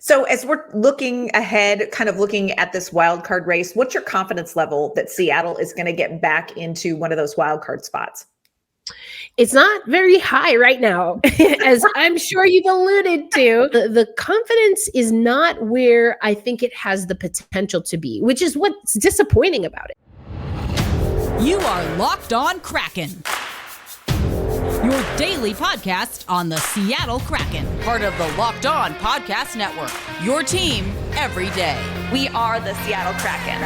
So as we're looking ahead, kind of looking at this wild card race, what's your confidence level that Seattle is going to get back into one of those wild card spots? It's not very high right now, as I'm sure you've alluded to. The confidence is not where I think it has the potential to be, which is what's disappointing about it. You are Locked On Kraken, your daily podcast on the Seattle Kraken, part of the Locked On Podcast Network, your team every day. We are the Seattle Kraken.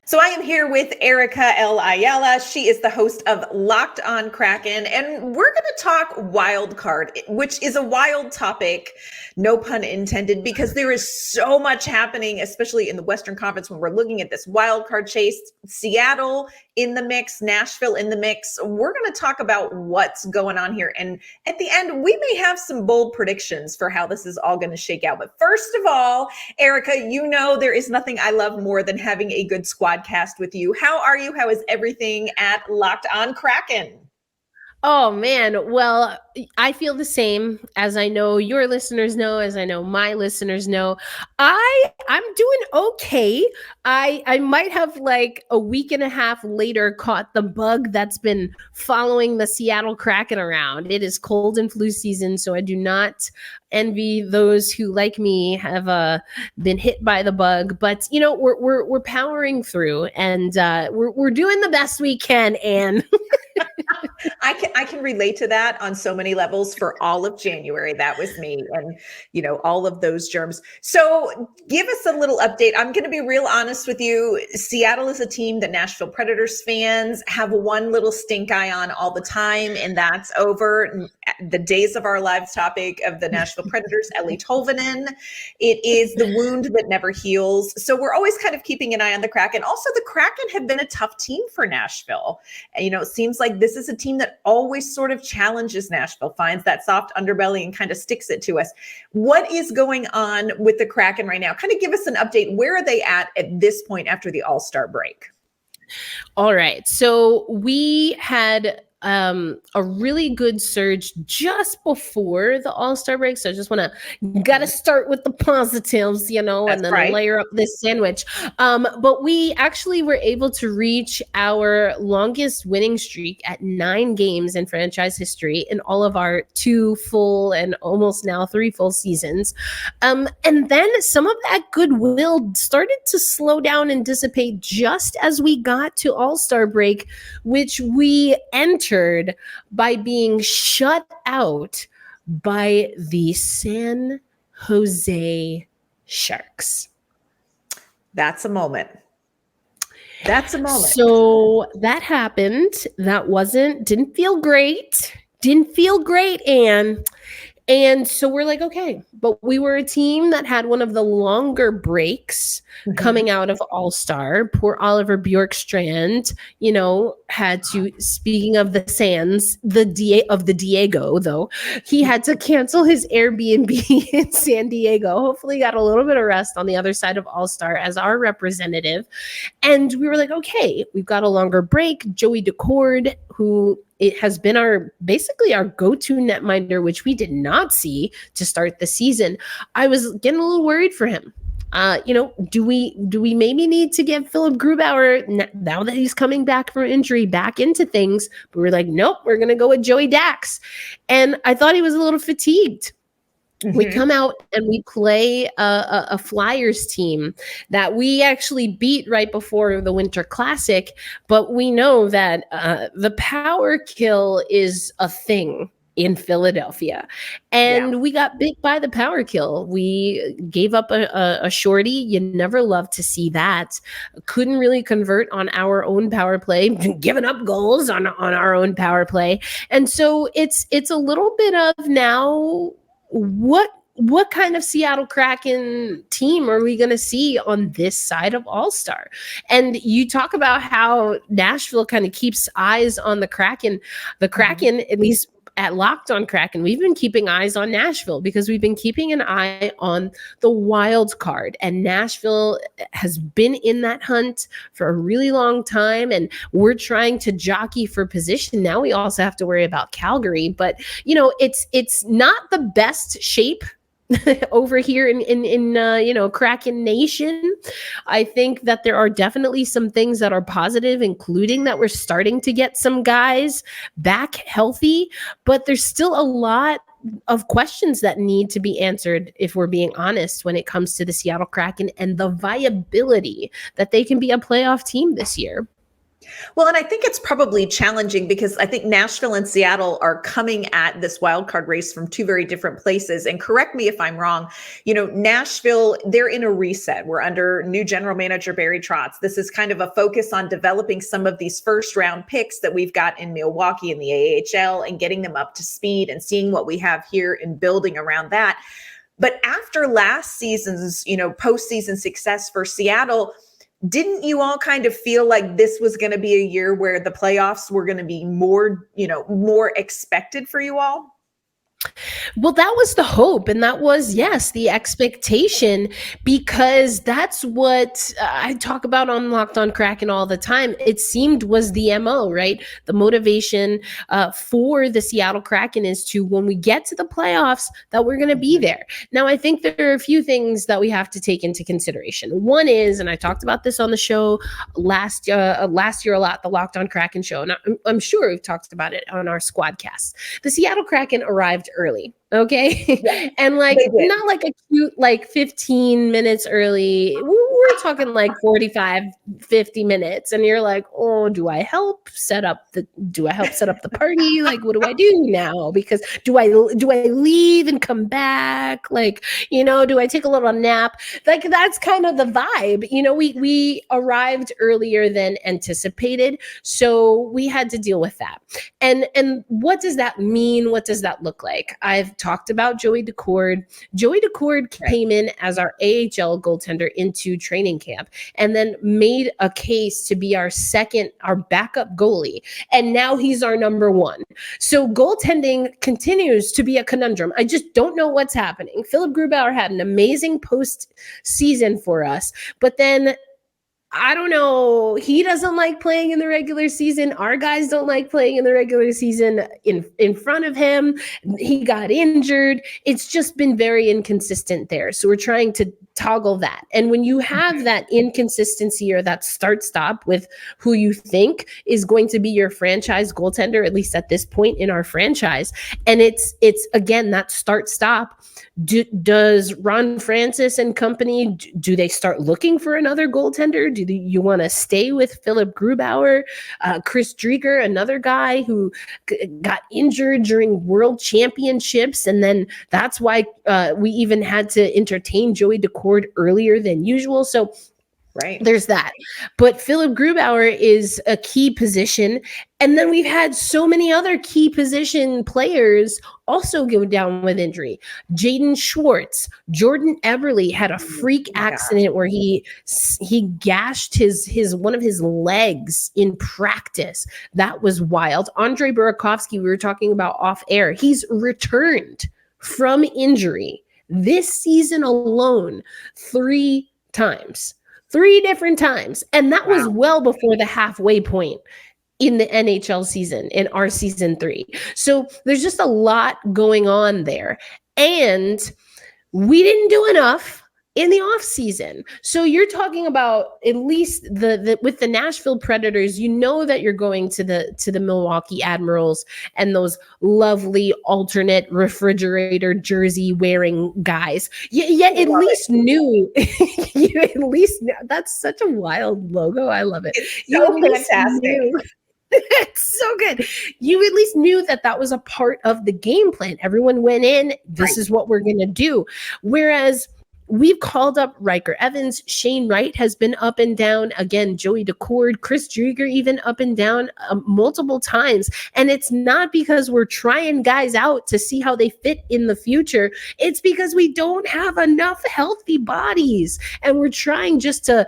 So I am here with Erica L. Ayala. She is the host of Locked On Kraken, and we're going to talk wild card, which is a wild topic, no pun intended, because there is so much happening, especially in the Western Conference when we're looking at this wild card chase. Seattle in the mix, Nashville in the mix. We're going to talk about what's going on here. And at the end, we may have some bold predictions for how this is all going to shake out. But first of all, Erica, you know there is nothing I love more than having a good squadcast with you. How are you? How is everything at Locked On Kraken? Oh, man. Well, I feel the same, as I know your listeners know, as I know my listeners know. I'm doing okay. I might have like a week and a half later caught the bug that's been following the Seattle Kraken around. It is cold and flu season, so I do not envy those who, like me, have been hit by the bug. But you know, we're powering through, and we're doing the best we can, Ann. I can relate to that on so many levels. For all of January, that was me, and all of those germs. So give us a little update. I'm going to be real honest with you. Seattle is a team that Nashville Predators fans have one little stink eye on all the time, and that's over. The days of our lives topic of the Nashville Predators, Ellie Tolvanen. It is the wound that never heals. So we're always kind of keeping an eye on the Kraken. Also, the Kraken have been a tough team for Nashville. And, it seems like this is a team that always sort of challenges Nashville, finds that soft underbelly and kind of sticks it to us. What is going on with the Kraken right now? Kind of give us an update. Where are they at this point after the All-Star break? All right. So we had a really good surge just before the All-Star break. So I just got to start with the positives, and then layer up this sandwich. But we actually were able to reach our longest winning streak at 9 games in franchise history in all of our 2 full and almost now 3 full seasons. And then some of that goodwill started to slow down and dissipate just as we got to All-Star break, which we entered by being shut out by the San Jose Sharks. That's a moment. So that happened. That didn't feel great, Ann. And so we're like, okay, but we were a team that had one of the longer breaks coming out of All-Star. Poor Oliver Bjorkstrand, had to, speaking of the Sands, the Diego, though, he had to cancel his Airbnb in San Diego. Hopefully got a little bit of rest on the other side of All-Star as our representative. And we were like, okay, we've got a longer break. Joey Decord, who it has been basically our go-to netminder, which we did not see to start the season. I was getting a little worried for him. Do we maybe need to get Philip Grubauer now that he's coming back from injury back into things? But we're like, nope, we're going to go with Joey Dax. And I thought he was a little fatigued. We come out and we play a Flyers team that we actually beat right before the Winter Classic, but we know that the power kill is a thing in Philadelphia, and we got bit by the power kill. We gave up a shorty. You never love to see that. Couldn't really convert on our own power play, giving up goals on our own power play, and so it's a little bit of now. What kind of Seattle Kraken team are we going to see on this side of All-Star? And you talk about how Nashville kind of keeps eyes on the Kraken. The Kraken, at least at Locked on Kraken, we've been keeping eyes on Nashville because we've been keeping an eye on the wild card. And Nashville has been in that hunt for a really long time. And we're trying to jockey for position. Now we also have to worry about Calgary. But, it's not the best shape over here in Kraken Nation. I think that there are definitely some things that are positive, including that we're starting to get some guys back healthy, but there's still a lot of questions that need to be answered, if we're being honest, when it comes to the Seattle Kraken and the viability that they can be a playoff team this year. Well, and I think it's probably challenging because I think Nashville and Seattle are coming at this wild card race from two very different places. And correct me if I'm wrong, Nashville, they're in a reset. We're under new general manager Barry Trotz. This is kind of a focus on developing some of these first round picks that we've got in Milwaukee in the AHL and getting them up to speed and seeing what we have here and building around that. But after last season's, postseason success for Seattle, didn't you all kind of feel like this was going to be a year where the playoffs were going to be more expected for you all? Well, that was the hope. And that was, yes, the expectation, because that's what I talk about on Locked on Kraken all the time. It seemed was the MO, right? The motivation for the Seattle Kraken is to, when we get to the playoffs, that we're going to be there. Now, I think there are a few things that we have to take into consideration. One is, and I talked about this on the show last year a lot, the Locked on Kraken show, and I'm sure we've talked about it on our Squadcast. The Seattle Kraken arrived early. Okay. Yeah, and not like a cute, 15 minutes early. We're talking 45, 50 minutes. And you're like, oh, do I help set up the party? What do I do now? Because do I leave and come back? Do I take a little nap? That's kind of the vibe. We arrived earlier than anticipated. So we had to deal with that. And what does that mean? What does that look like? I've talked about Joey Decord. Joey Decord came in as our AHL goaltender into training camp and then made a case to be our backup goalie. And now he's our number one. So goaltending continues to be a conundrum. I just don't know what's happening. Philip Grubauer had an amazing postseason for us, but then I don't know. He doesn't like playing in the regular season. Our guys don't like playing in the regular season in front of him. He got injured. It's just been very inconsistent there. So we're trying to toggle that. And when you have that inconsistency or that start-stop with who you think is going to be your franchise goaltender, at least at this point in our franchise, and it's again, that start-stop, does Ron Francis and company, do they start looking for another goaltender? Do you want to stay with Philip Grubauer? Chris Drieger, another guy who got injured during World Championships, and then that's why we even had to entertain Joey Decord earlier than usual. So right, there's that. But Philip Grubauer is a key position. And then we've had so many other key position players also go down with injury. Jaden Schwartz, Jordan Eberle had a freak accident where he gashed his one of his legs in practice. That was wild. Andre Burakovsky, we were talking about off air. He's returned from injury this season alone 3 times. 3 different times. And that was well before the halfway point in the NHL season, in our season 3. So there's just a lot going on there. And we didn't do enough in the off season. So you're talking about at least the with the Nashville Predators, that you're going to the Milwaukee Admirals and those lovely alternate refrigerator jersey wearing guys. You at least knew that's such a wild logo. I love it. It's so fantastic. It's so good. You at least knew that was a part of the game plan. Everyone went in, this is what we're going to do. Whereas we've called up Riker Evans. Shane Wright has been up and down. Again, Joey Decord, Chris Drieger, even up and down multiple times. And it's not because we're trying guys out to see how they fit in the future. It's because we don't have enough healthy bodies. And we're trying just to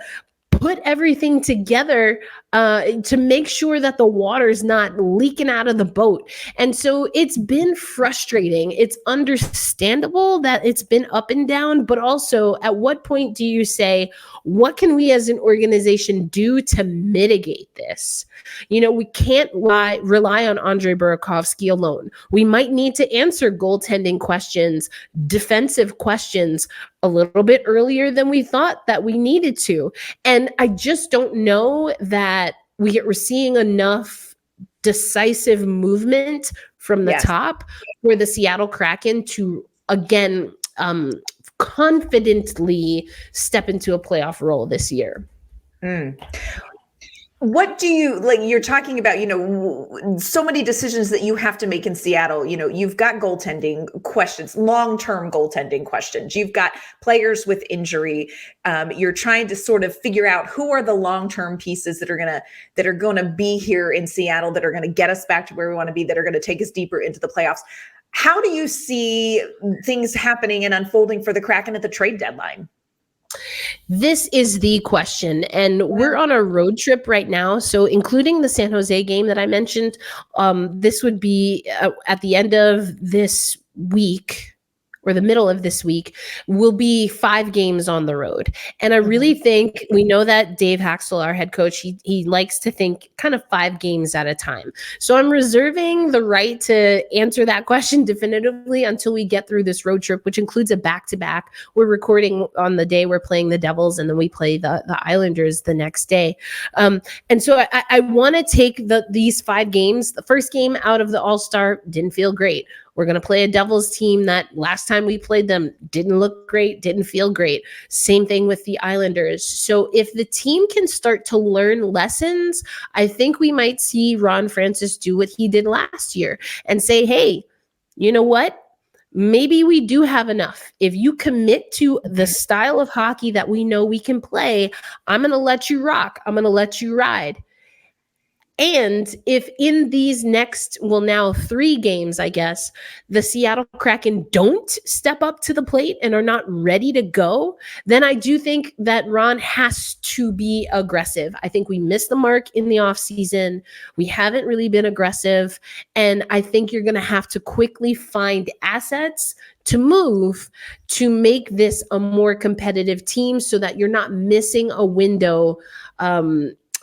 put everything together to make sure that the water's not leaking out of the boat. And so it's been frustrating. It's understandable that it's been up and down, but also at what point do you say, what can we as an organization do to mitigate this? We can't rely on Andre Burakovsky alone. We might need to answer goaltending questions, defensive questions a little bit earlier than we thought that we needed to. And I just don't know that we're seeing enough decisive movement from the top for the Seattle Kraken to, again, confidently step into a playoff role this year. What do you like? You're talking about, so many decisions that you have to make in Seattle. You've got goaltending questions, long-term goaltending questions. You've got players with injury. You're trying to sort of figure out who are the long-term pieces that are gonna be here in Seattle, that are going to get us back to where we want to be, that are going to take us deeper into the playoffs. How do you see things happening and unfolding for the Kraken at the trade deadline? This is the question, and we're on a road trip right now. So including the San Jose game that I mentioned, this would be at the end of this week, or the middle of this week, will be 5 games on the road. And I really think, we know that Dave Haxtell, our head coach, he likes to think kind of 5 games at a time. So I'm reserving the right to answer that question definitively until we get through this road trip, which includes a back-to-back. We're recording on the day we're playing the Devils, and then we play the Islanders the next day. And so I want to take these 5 games. The first game out of the All-Star didn't feel great. We're going to play a Devils team that last time we played them didn't look great, didn't feel great. Same thing with the Islanders. So if the team can start to learn lessons, I think we might see Ron Francis do what he did last year and say, hey, you know what? Maybe we do have enough. If you commit to the style of hockey that we know we can play, I'm going to let you rock. I'm going to let you ride. And if in these next, now 3 games, I guess, the Seattle Kraken don't step up to the plate and are not ready to go, then I do think that Ron has to be aggressive. I think we missed the mark in the offseason. We haven't really been aggressive. And I think you're going to have to quickly find assets to move to make this a more competitive team so that you're not missing a window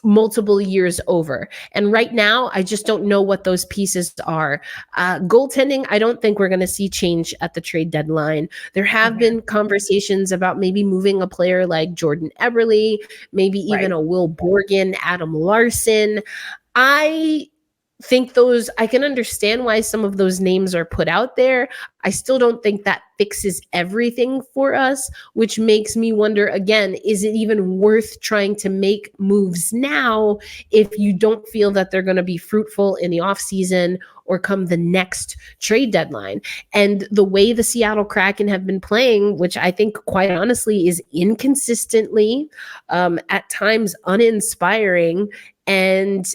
multiple years over. And right now, I just don't know what those pieces are. Goaltending, I don't think we're going to see change at the trade deadline. There have been conversations about maybe moving a player like Jordan Eberle, maybe even a Will Borgen, Adam Larson. I think I can understand why some of those names are put out there. I still don't think that fixes everything for us, which makes me wonder again, is it even worth trying to make moves now if you don't feel that they're going to be fruitful in the offseason or come the next trade deadline? And the way the Seattle Kraken have been playing, which I think quite honestly is inconsistently, at times uninspiring, and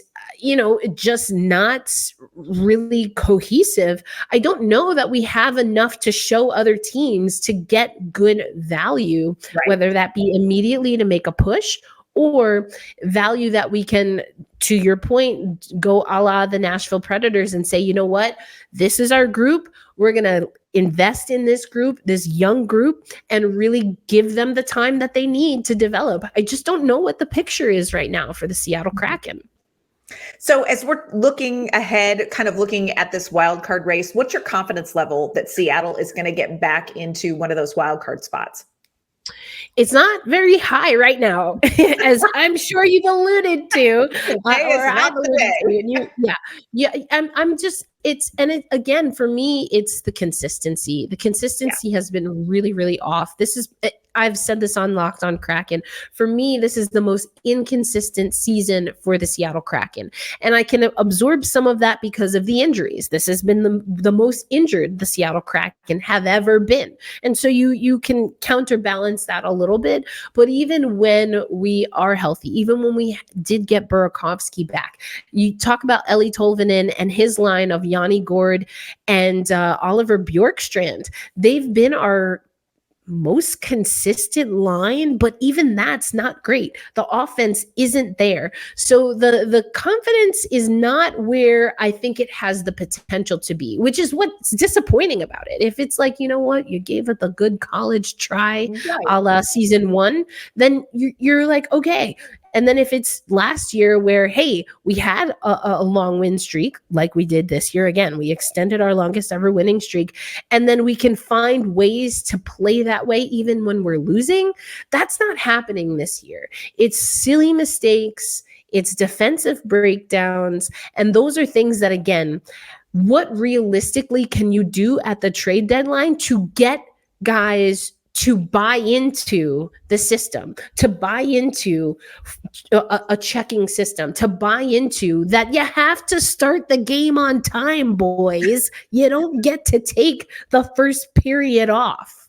just not really cohesive. I don't know that we have enough to show other teams to get good value, whether that be immediately to make a push or value that we can, to your point, go a la the Nashville Predators and say, you know what, this is our group. We're going to invest in this group, this young group, and really give them the time that they need to develop. I just don't know what the picture is right now for the Seattle Kraken. So as we're looking ahead, kind of looking at this wild card race, what's your confidence level that Seattle is going to get back into one of those wild card spots? It's not very high right now, as I'm sure you've alluded to. Again, for me, it's the consistency. The consistency has been really, really off. I've said this on Locked on Kraken. For me, this is the most inconsistent season for the Seattle Kraken. And I can absorb some of that because of the injuries. This has been the most injured the Seattle Kraken have ever been. And so you can counterbalance that a little bit. But even when we are healthy, even when we did get Burakovsky back, you talk about Eli Tolvanen and his line of Yanni Gord and Oliver Bjorkstrand. They've been our most consistent line, but even that's not great. The offense isn't there. So the confidence is not where I think it has the potential to be, which is what's disappointing about it. If it's like, you know what, you gave it the good college try, a la season 1, then you're like, okay. And then if it's last year where, hey, we had a long win streak like we did this year, again, we extended our longest ever winning streak, and then we can find ways to play that way even when we're losing. That's not happening this year. It's silly mistakes. It's defensive breakdowns. And those are things that, again, what realistically can you do at the trade deadline to get guys to buy into the system, to buy into a checking system, to buy into that you have to start the game on time, boys. You don't get to take the first period off.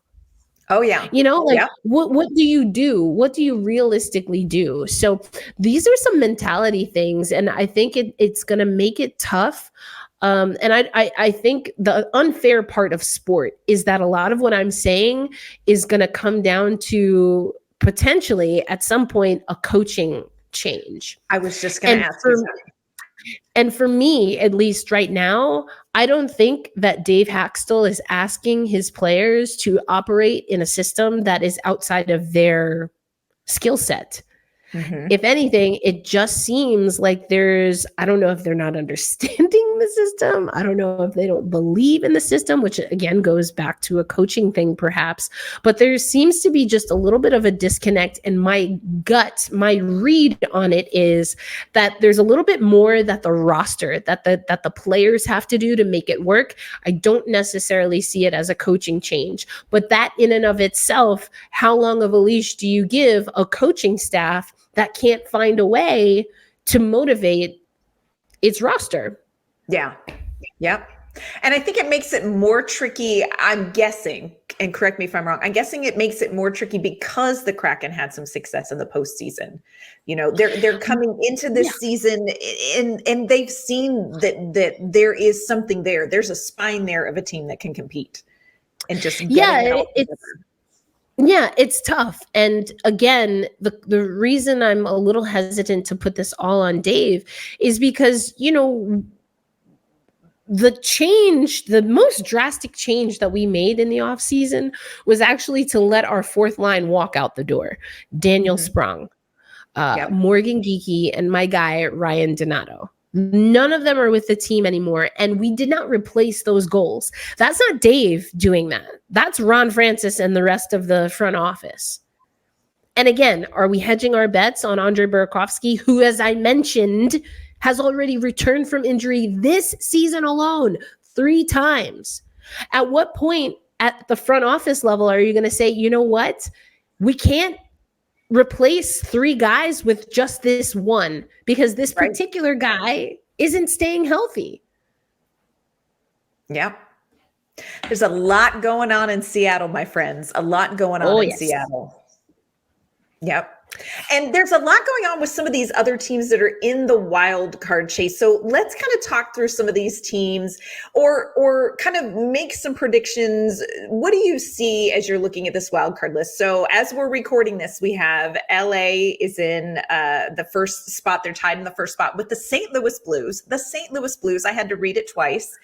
Oh, yeah. You know, like what do you do? What do you realistically do? So these are some mentality things, and I think it's going to make it tough. And I think the unfair part of sport is that a lot of what I'm saying is going to come down to potentially at some point a coaching change. I was just going to ask you that. And for me, at least right now, I don't think that Dave Haxtell is asking his players to operate in a system that is outside of their skill set. Mm-hmm. If anything, it just seems like I don't know if they're not understanding the system. I don't know if they don't believe in the system, which again goes back to a coaching thing perhaps. But there seems to be just a little bit of a disconnect. And my read on it is that there's a little bit more that the roster, that the players have to do to make it work. I don't necessarily see it as a coaching change. But that in and of itself, how long of a leash do you give a coaching staff that can't find a way to motivate its roster? Yeah. Yep. And I think it makes it more tricky, I'm guessing, and correct me if I'm wrong, I'm guessing it makes it more tricky because the Kraken had some success in the postseason. You know, they're coming into this season and they've seen that there is something there. There's a spine there of a team that can compete. And just it's tough. And again, the reason I'm a little hesitant to put this all on Dave is because, you know, the most drastic change that we made in the offseason was actually to let our fourth line walk out the door. Daniel Sprong, Morgan Geekie, and my guy, Ryan Donato. None of them are with the team anymore, and we did not replace those goals. That's not Dave doing that. That's Ron Francis and the rest of the front office. And again, are we hedging our bets on Andrei Burakovsky, who, as I mentioned, has already returned from injury this season alone 3 times? At what point at the front office level are you going to say, you know what? We can't replace 3 guys with just this one because this particular guy isn't staying healthy. Yeah. There's a lot going on in Seattle, my friends. A lot going on in Seattle. Yep. And there's a lot going on with some of these other teams that are in the wild card chase. So let's kind of talk through some of these teams or kind of make some predictions. What do you see as you're looking at this wild card list? So as we're recording this, we have LA is in the first spot. They're tied in the first spot with the St. Louis Blues. The St. Louis Blues, I had to read it twice,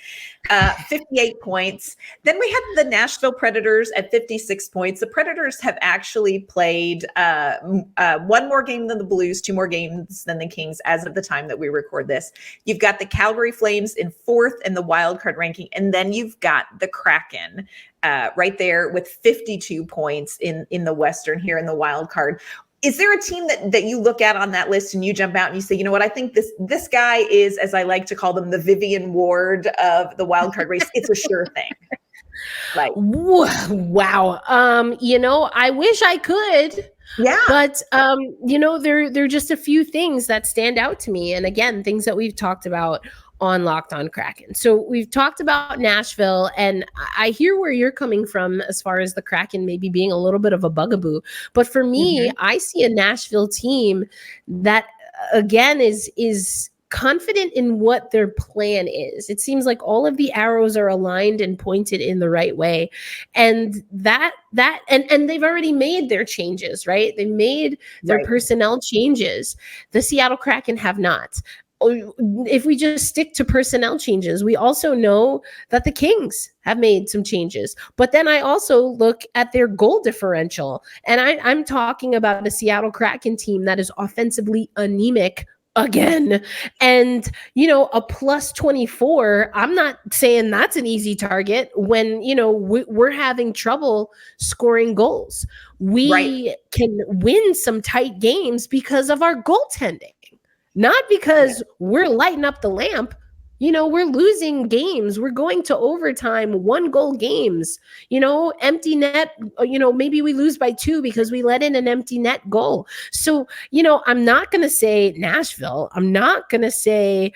58 points. Then we have the Nashville Predators at 56 points. The Predators have actually played one more game than the Blues, 2 more games than the Kings as of the time that we record this. You've got the Calgary Flames in 4th in the wild card ranking. And then you've got the Kraken right there with 52 points in the Western here in the wild card. Is there a team that you look at on that list and you jump out and you say, you know what, I think this guy is, as I like to call them, the Vivian Ward of the wild card race. It's a sure thing. Like, wow. You know, I wish I could. Yeah. But, you know, there are just a few things that stand out to me. And again, things that we've talked about on Locked On Kraken. So we've talked about Nashville, and I hear where you're coming from as far as the Kraken maybe being a little bit of a bugaboo. But for me, I see a Nashville team that, again, is confident in what their plan is. It seems like all of the arrows are aligned and pointed in the right way. And and they've already made their changes, right? They made their personnel changes. The Seattle Kraken have not. If we just stick to personnel changes, we also know that the Kings have made some changes. But then I also look at their goal differential, and I'm talking about a Seattle Kraken team that is offensively anemic again. And, a plus 24, I'm not saying that's an easy target when, we're having trouble scoring goals. We can win some tight games because of our goaltending. Not because we're lighting up the lamp. We're losing games. We're going to overtime, 1-goal games, empty net, maybe we lose by 2 because we let in an empty net goal. So, I'm not going to say Nashville. I'm not going to say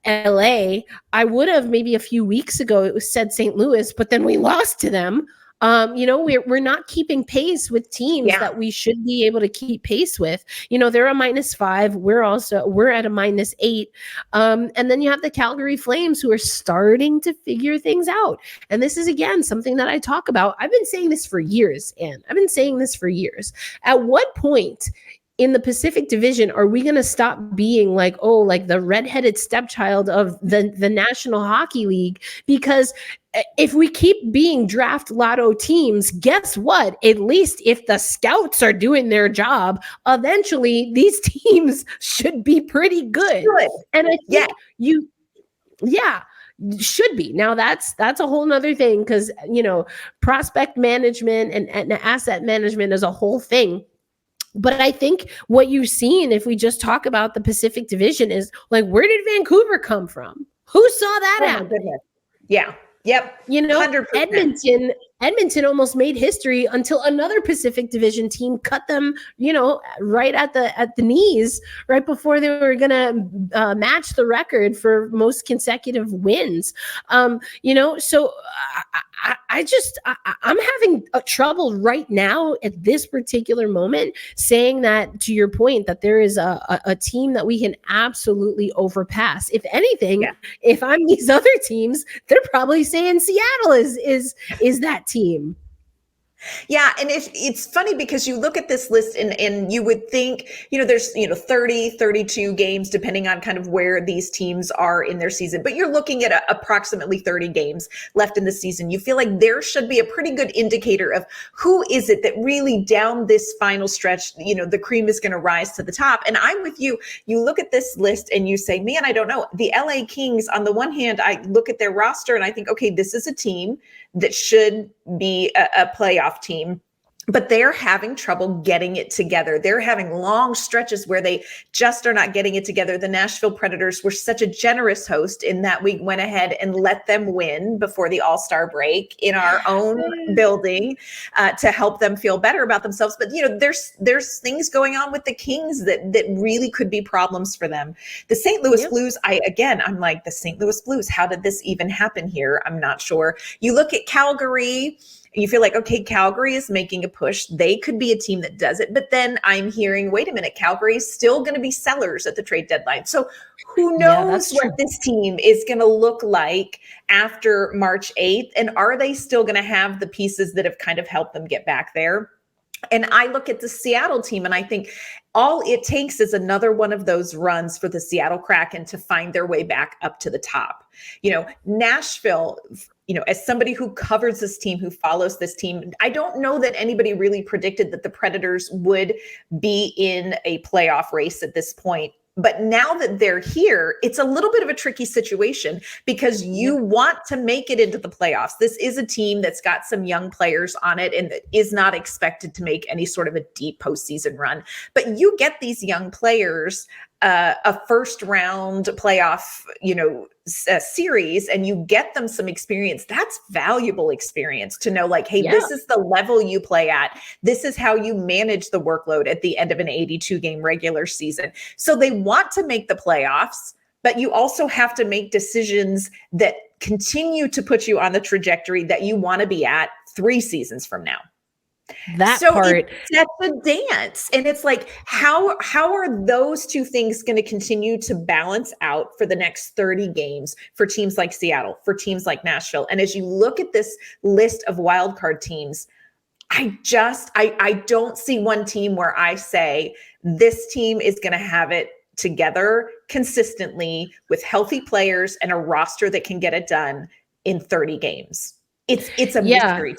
LA. I would have maybe a few weeks ago, it was said St. Louis, but then we lost to them. We're not keeping pace with teams that we should be able to keep pace with. They're a -5. We're at a -8. And then you have the Calgary Flames, who are starting to figure things out. And this is, again, something that I talk about. I've been saying this for years, Ann. I've been saying this for years. At what point in the Pacific Division are we going to stop being like the redheaded stepchild of the National Hockey League? Because if we keep being draft lotto teams, guess what? At least if the scouts are doing their job, eventually these teams should be pretty good. And I think should be. Now that's a whole nother thing, because, prospect management and asset management is a whole thing. But I think what you've seen, if we just talk about the Pacific Division, is like, where did Vancouver come from? Who saw that happen? Yeah. Yep. 100%. Edmonton almost made history until another Pacific Division team cut them, right at the knees, right before they were going to match the record for most consecutive wins. So I'm having trouble right now at this particular moment saying that, to your point, that there is a team that we can absolutely overpass. If anything, if I'm these other teams, they're probably saying Seattle is that team. Yeah. And it's funny because you look at this list and you would think, there's, 30, 32 games, depending on kind of where these teams are in their season, but you're looking at approximately 30 games left in the season. You feel like there should be a pretty good indicator of who is it that really down this final stretch, the cream is going to rise to the top. And I'm with you. You look at this list and you say, man, I don't know. The LA Kings, on the one hand, I look at their roster and I think, okay, this is a team that should be a playoff team, but they're having trouble getting it together. They're having long stretches where they just are not getting it together. The Nashville Predators were such a generous host in that we went ahead and let them win before the All-Star break in our own building to help them feel better about themselves. But, there's things going on with the Kings that really could be problems for them. The St. Louis Blues, I'm like, the St. Louis Blues, how did this even happen here? I'm not sure. You look at Calgary, you feel like, okay, Calgary is making a push. They could be a team that does it. But then I'm hearing, wait a minute, Calgary is still going to be sellers at the trade deadline. So who knows what this team is going to look like after March 8th? And are they still going to have the pieces that have kind of helped them get back there? And I look at the Seattle team and I think all it takes is another one of those runs for the Seattle Kraken to find their way back up to the top. Nashville, as somebody who covers this team, who follows this team, I don't know that anybody really predicted that the Predators would be in a playoff race at this point. But now that they're here, it's a little bit of a tricky situation because you want to make it into the playoffs. This is a team that's got some young players on it and that is not expected to make any sort of a deep postseason run. But you get these young players a first round playoff, series, and you get them some experience. That's valuable experience to know, like, hey, this is the level you play at. This is how you manage the workload at the end of an 82 game regular season. So they want to make the playoffs, but you also have to make decisions that continue to put you on the trajectory that you want to be at 3 seasons from now. That So part. it's such a dance. And it's like, how are those two things going to continue to balance out for the next 30 games for teams like Seattle, for teams like Nashville? And as you look at this list of wildcard teams, I don't see one team where I say this team is going to have it together consistently with healthy players and a roster that can get it done in 30 games. It's a mystery.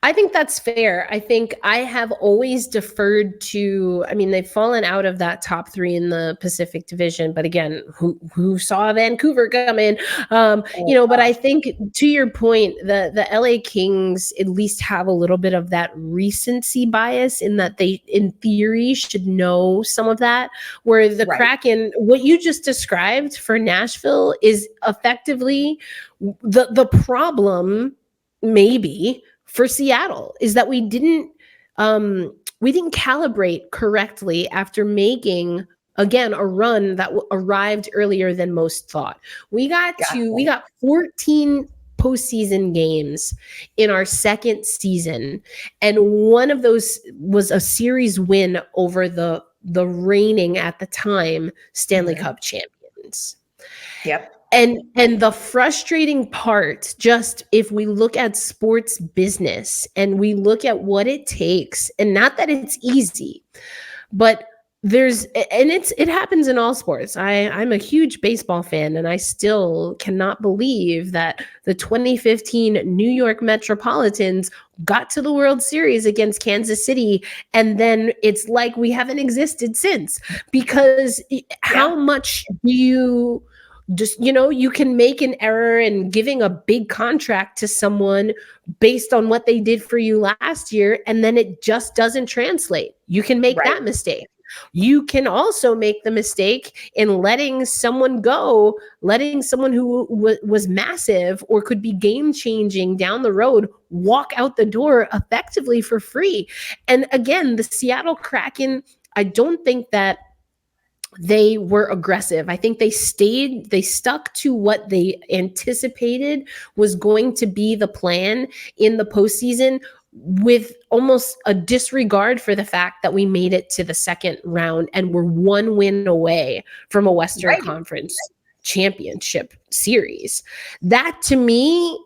I think that's fair. I think I have always deferred to, I mean, they've fallen out of that top 3 in the Pacific Division, but again, who saw Vancouver come in? But I think to your point, the LA Kings at least have a little bit of that recency bias in that they, in theory, should know some of that, where the Kraken, what you just described for Nashville is effectively the problem, maybe, for Seattle, is that we didn't calibrate correctly after making, again, a run that arrived earlier than most thought. We got 14 postseason games in our second season, and one of those was a series win over the reigning, at the time, Stanley Cup champions. Yep. And the frustrating part, just if we look at sports business and we look at what it takes, and not that it's easy, but it happens in all sports. I'm a huge baseball fan, and I still cannot believe that the 2015 New York Metropolitans got to the World Series against Kansas City, and then it's like we haven't existed since. Because how much do you just, you can make an error in giving a big contract to someone based on what they did for you last year, and then it just doesn't translate. You can make that mistake. You can also make the mistake in letting someone go, letting someone who was massive or could be game-changing down the road walk out the door effectively for free. And again, the Seattle Kraken, I don't think that they were aggressive. I think they stuck to what they anticipated was going to be the plan in the postseason, with almost a disregard for the fact that we made it to the second round and we're one win away from a Western Conference championship series. That, to me,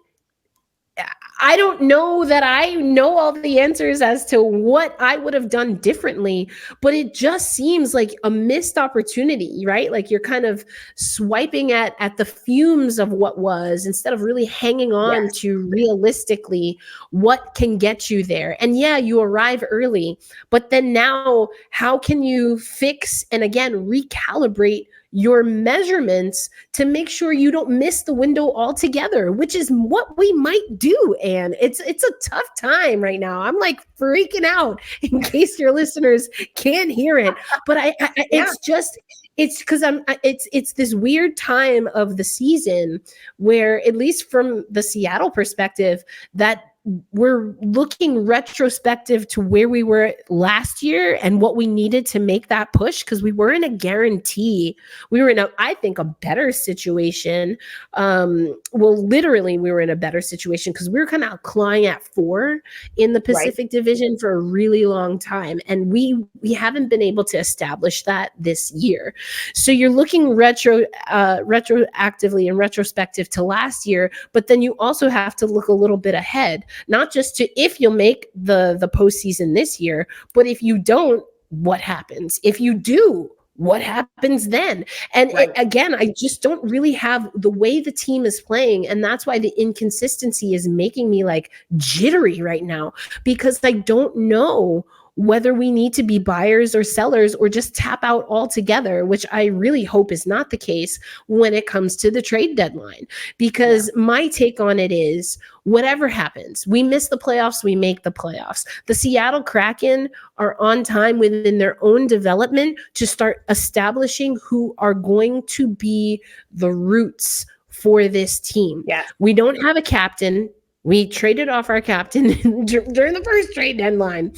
I don't know that I know all the answers as to what I would have done differently, but it just seems like a missed opportunity, right? Like you're kind of swiping at the fumes of what was, instead of really hanging on to realistically what can get you there. And you arrive early, but then now how can you fix and again recalibrate your measurements to make sure you don't miss the window altogether, which is what we might do. And it's a tough time right now. I'm like freaking out in case your listeners can't hear it, but it's because it's this weird time of the season where, at least from the Seattle perspective, that we're looking retrospective to where we were last year and what we needed to make that push, because we were in a guarantee. We were in I think, a better situation. Literally, we were in a better situation because we were kind of clawing at 4 in the Pacific Division for a really long time. And we haven't been able to establish that this year. So you're looking retroactively and retrospective to last year, but then you also have to look a little bit ahead. Not just to if you'll make the postseason this year, but if you don't, what happens? If you do, what happens then? And again, I just don't really have the way the team is playing. And that's why the inconsistency is making me like jittery right now, because I don't know whether we need to be buyers or sellers or just tap out altogether, which I really hope is not the case when it comes to the trade deadline. Because my take on it is, whatever happens, we miss the playoffs, we make the playoffs. The Seattle Kraken are on time within their own development to start establishing who are going to be the roots for this team. We don't have a captain. We traded off our captain during the first trade deadline.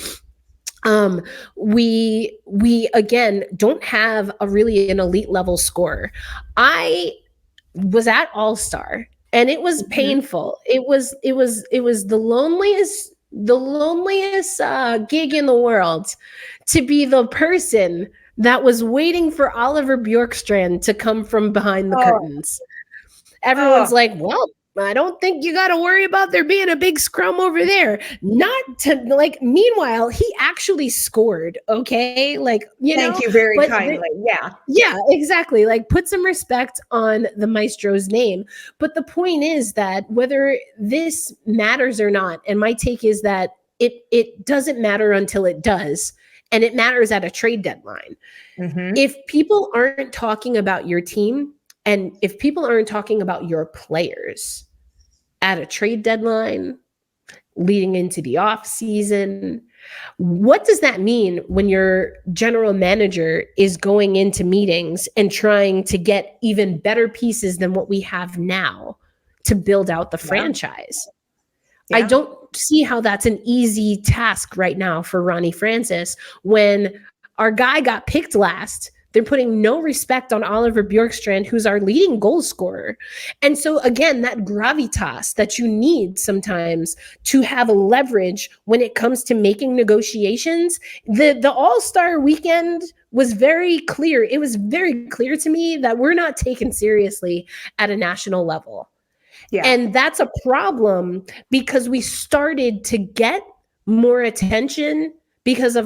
We again don't have an elite level scorer. I was at All-Star and it was painful. It was the loneliest the loneliest gig in the world, to be the person that was waiting for Oliver Bjorkstrand to come from behind the curtains. Everyone's like, well, I don't think you got to worry about there being a big scrum over there. Not to like, meanwhile, he actually scored. Okay. Like, Thank you very kindly. Yeah, exactly. Like, put some respect on the maestro's name. But the point is that whether this matters or not, and my take is that it doesn't matter until it does. And it matters at a trade deadline. Mm-hmm. If people aren't talking about your team, and if people aren't talking about your players at a trade deadline, leading into the off season, what does that mean when your general manager is going into meetings and trying to get even better pieces than what we have now to build out the franchise? I don't see how that's an easy task right now for Ronnie Francis when our guy got picked last. They're putting no respect on Oliver Bjorkstrand, who's our leading goal scorer. And so, again, that gravitas that you need sometimes to have a leverage when it comes to making negotiations. The All-Star weekend was very clear. It was very clear to me that we're not taken seriously at a national level. Yeah. And that's a problem because we started to get more attention because of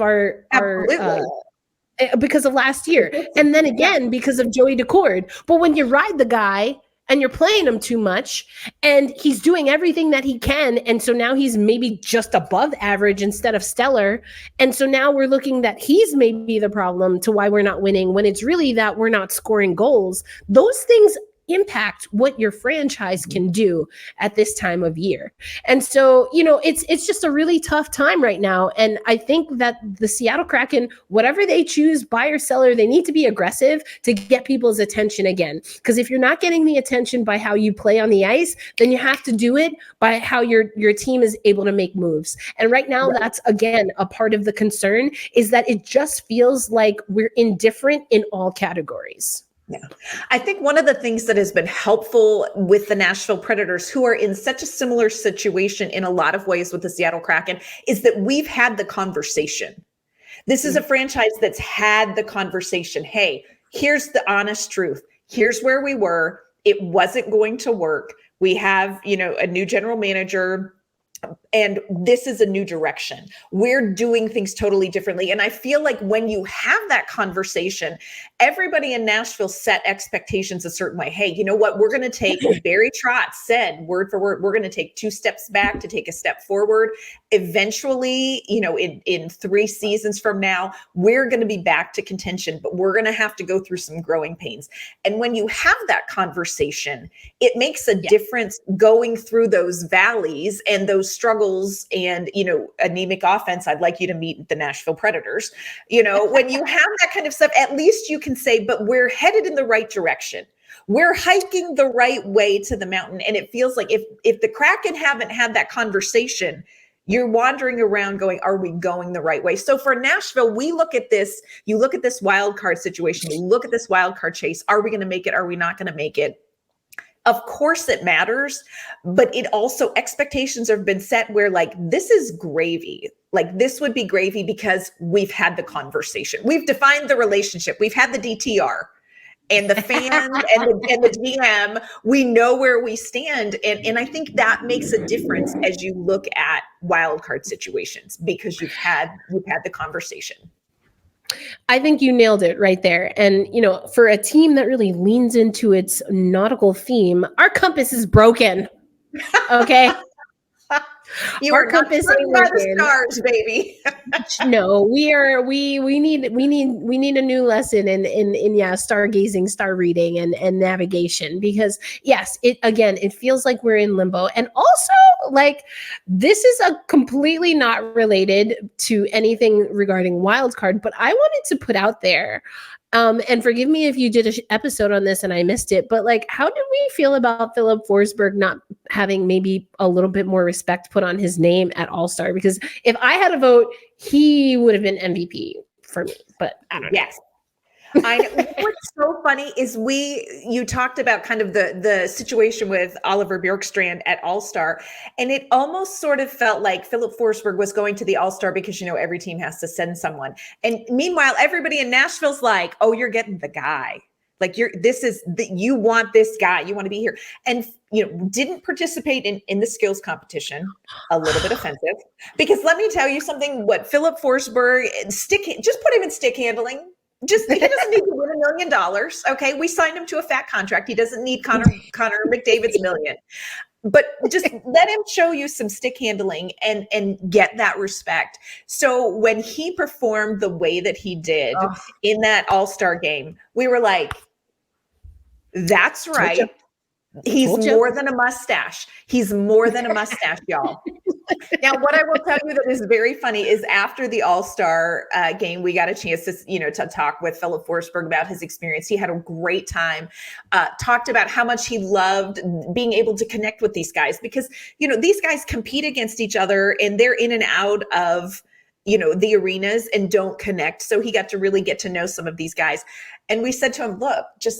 because of last year. And then again, because of Joey Decord. But when you ride the guy and you're playing him too much and he's doing everything that he can, and so now he's maybe just above average instead of stellar. And so now we're looking that he's maybe the problem to why we're not winning when it's really that we're not scoring goals. Those things impact what your franchise can do at this time of year. And so, it's just a really tough time right now. And I think that the Seattle Kraken, whatever they choose, buy or seller, they need to be aggressive to get people's attention again. Because if you're not getting the attention by how you play on the ice, then you have to do it by how your team is able to make moves. And right now, that's, again, a part of the concern is that it just feels like we're indifferent in all categories. Yeah. I think one of the things that has been helpful with the Nashville Predators, who are in such a similar situation in a lot of ways with the Seattle Kraken, is that we've had the conversation. This is a franchise that's had the conversation. Hey, here's the honest truth. Here's where we were. It wasn't going to work. We have, a new general manager. And this is a new direction. We're doing things totally differently. And I feel like when you have that conversation, everybody in Nashville set expectations a certain way. Hey, you know what? We're going to take, Barry Trotz said word for word, we're going to take 2 steps back to take a step forward. Eventually, in 3 seasons from now, we're going to be back to contention, but we're going to have to go through some growing pains. And when you have that conversation, it makes a difference going through those valleys and those struggles and, anemic offense. I'd like you to meet the Nashville Predators. When you have that kind of stuff, at least you can say, but we're headed in the right direction. We're hiking the right way to the mountain. And it feels like if the Kraken haven't had that conversation, you're wandering around going, are we going the right way? So for Nashville, we look at this, you look at this wild card situation, you look at this wild card chase. Are we going to make it? Are we not going to make it? Of course it matters, but it also, expectations have been set where this is gravy. This would be gravy because we've had the conversation. We've defined the relationship. We've had the DTR and the fan and the GM. We know where we stand. And I think that makes a difference as you look at wild card situations because you've had the conversation. I think you nailed it right there. And, for a team that really leans into its nautical theme, our compass is broken. Okay. Our compass ain't by the stars, baby. No, we need a new lesson in stargazing, star reading and navigation, because yes, it feels like we're in limbo. And also this is a completely not related to anything regarding wildcard, but I wanted to put out there, and forgive me if you did an episode on this and I missed it, but how did we feel about Philip Forsberg not having maybe a little bit more respect put on his name at All-Star? Because if I had a vote, he would have been MVP for me, but I don't know. Yes. I know. What's so funny is you talked about kind of the situation with Oliver Bjorkstrand at All-Star, and it almost sort of felt like Philip Forsberg was going to the All-Star because, every team has to send someone. And meanwhile, everybody in Nashville's like, oh, you're getting the guy. Like you want this guy, you want to be here. And, didn't participate in the skills competition, a little bit offensive, because let me tell you something, what Philip Forsberg, just put him in stick handling. He doesn't need to win $1 million. Okay. We signed him to a fat contract. He doesn't need Connor McDavid's million, but just let him show you some stick handling and get that respect. So when he performed the way that he did in that All-Star game, we were like, that's right. He's more than a mustache. He's more than a mustache, y'all. Now, what I will tell you that is very funny is after the All-Star game, we got a chance to talk with Philip Forsberg about his experience. He had a great time, talked about how much he loved being able to connect with these guys because, these guys compete against each other and they're in and out of, the arenas and don't connect. So he got to really get to know some of these guys. And we said to him, look, just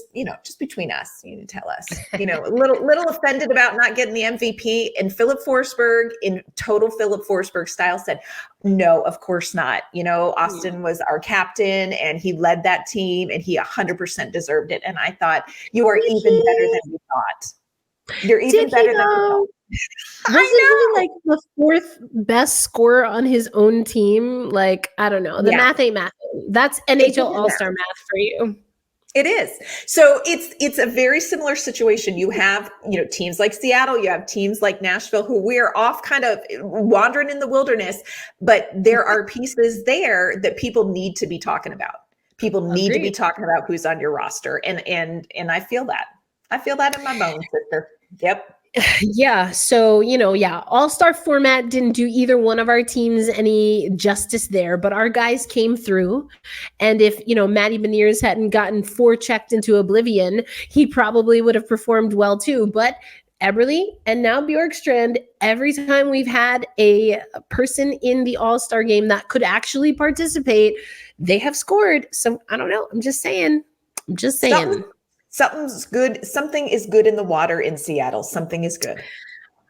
between us, you need to tell us, a little offended about not getting the MVP. And Philip Forsberg, in total Philip Forsberg style, said, no, of course not. Austin was our captain and he led that team and he 100% deserved it. And I thought, you are even better than we thought. You're even better than we thought. Wasn't he like the fourth best scorer on his own team? Like, I don't know. The math ain't math. That's NHL All-Star math for you. It is. So it's a very similar situation. You have, teams like Seattle, you have teams like Nashville who we're off kind of wandering in the wilderness, but there are pieces there that people need to be talking about. People need to be talking about who's on your roster. And I feel that. I feel that in my bones, sister. Yep. Yeah. So, All-Star format didn't do either one of our teams any justice there, but our guys came through. And if, Matty Beniers hadn't gotten forechecked into oblivion, he probably would have performed well too. But Eberle and now Bjorkstrand, every time we've had a person in the All-Star game that could actually participate, they have scored. So I don't know. I'm just saying. Something's good. Something is good in the water in Seattle. Something is good.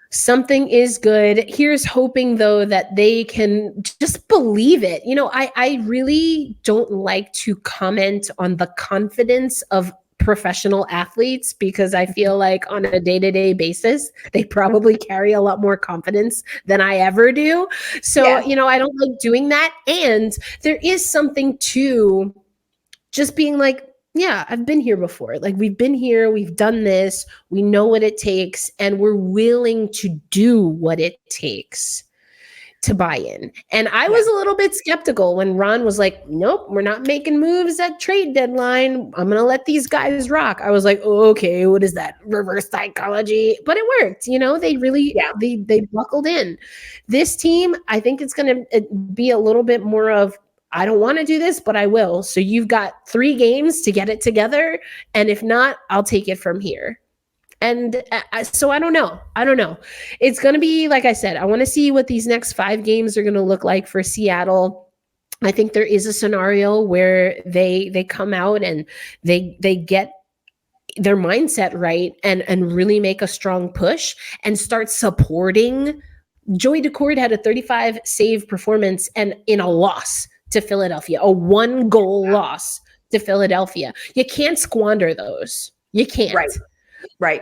Something is good. Here's hoping, though, that they can just believe it. I really don't like to comment on the confidence of professional athletes because I feel like on a day-to-day basis, they probably carry a lot more confidence than I ever do. So, I don't like doing that. And there is something to just being like, yeah, I've been here before. Like we've been here, we've done this, we know what it takes, and we're willing to do what it takes to buy in. And I was a little bit skeptical when Ron was like, nope, we're not making moves at trade deadline. I'm going to let these guys rock. I was like, oh, okay, what is that? Reverse psychology. But it worked. They really, they buckled in. This team, I think it's going to be a little bit more of, I don't want to do this, but I will. So you've got 3 games to get it together. And if not, I'll take it from here. And so I don't know. It's going to be, like I said, I want to see what these next 5 games are going to look like for Seattle. I think there is a scenario where they come out and they get their mindset right and really make a strong push and start supporting. Joey Daccord had a 35 save performance and in a loss to Philadelphia, a 1-goal loss to Philadelphia. You can't squander those. You can't. Right.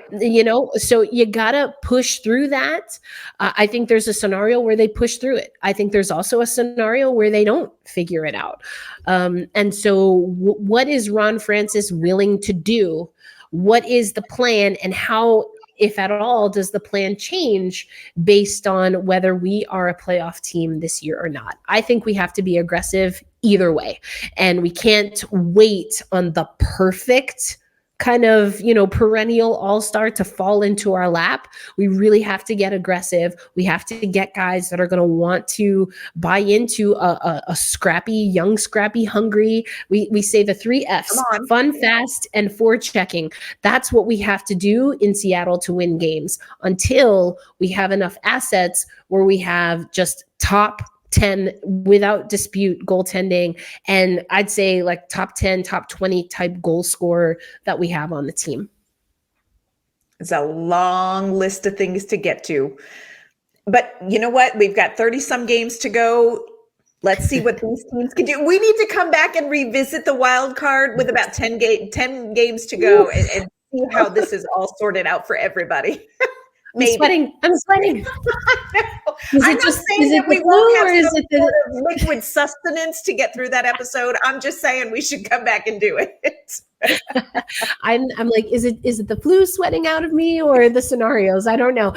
So you got to push through that. I think there's a scenario where they push through it. I think there's also a scenario where they don't figure it out. And so what is Ron Francis willing to do? What is the plan and how, if at all, does the plan change based on whether we are a playoff team this year or not? I think we have to be aggressive either way. And we can't wait on the perfect kind of, perennial all-star to fall into our lap. We really have to get aggressive. We have to get guys that are going to want to buy into a scrappy, hungry. We say the 3 Fs, fun, fast, and forechecking. That's what we have to do in Seattle to win games until we have enough assets where we have just top 10 without dispute goaltending. And I'd say like top 10, top 20 type goal scorer that we have on the team. It's a long list of things to get to. But you know what? We've got 30 some games to go. Let's see what these teams can do. We need to come back and revisit the wild card with about 10 games to go and see how this is all sorted out for everybody. I'm sweating. I'm not saying that we won't have some sort of liquid sustenance to get through that episode. I'm just saying we should come back and do it. I'm like, is it the flu sweating out of me or the scenarios? I don't know.